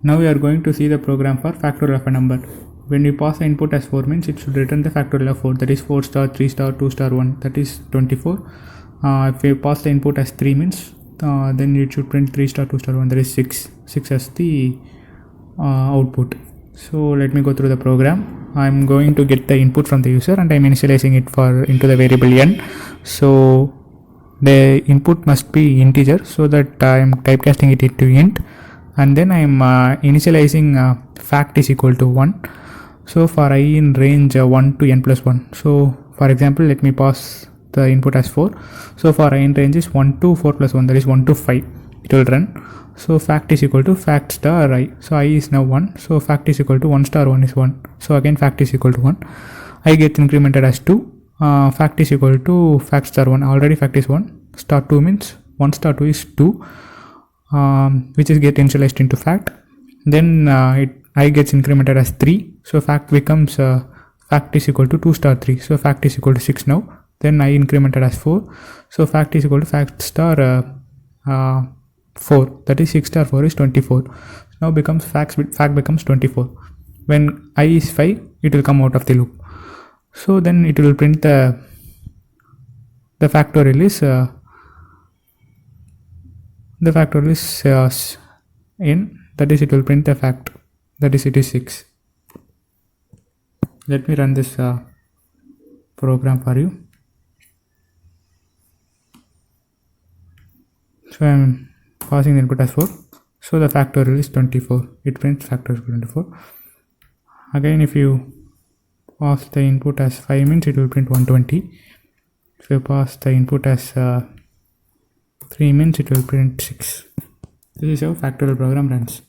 Now we are going to see the program for factorial of a number. When we pass the input as 4 means it should return the factorial of 4, that is 4 star, 3 star, 2 star, 1, that is 24. If we pass the input as 3 means then it should print 3 star, 2 star, 1, that is 6 as the output. So let me go through the program. I'm going to get the input from the user and I'm initializing it into the variable n. So the input must be integer, so that I'm typecasting it into int, and then I'm initializing fact is equal to 1. So for I in range 1 to n plus 1. So for example, let me pass the input as 4. So for I in range is 1 to 4 plus 1, that is 1 to 5. It will run. So fact is equal to fact star I. So I is now 1. So fact is equal to 1 star 1 is 1. So again fact is equal to 1. I get incremented as 2. Fact is equal to fact star 1. Already fact is 1. Star 2 means 1 star 2 is 2, which is get initialized into fact. Then I gets incremented as 3. So fact becomes fact is equal to 2 star 3. So fact is equal to 6 now. Then I incremented as 4. So fact is equal to fact star 4. That is 6 star 4 is 24. Now becomes fact becomes 24. When I is 5, it will come out of the loop. So then it will print the factorial is n, that is it will print the fact, that is it is 6. Let me run this program for you. So I am passing the input as 4. So the factorial is 24. It prints factorial 24. Again, if you pass the input as 5 means it will print 120. If you pass the input as 3 means it will print 6. This is how factorial program runs.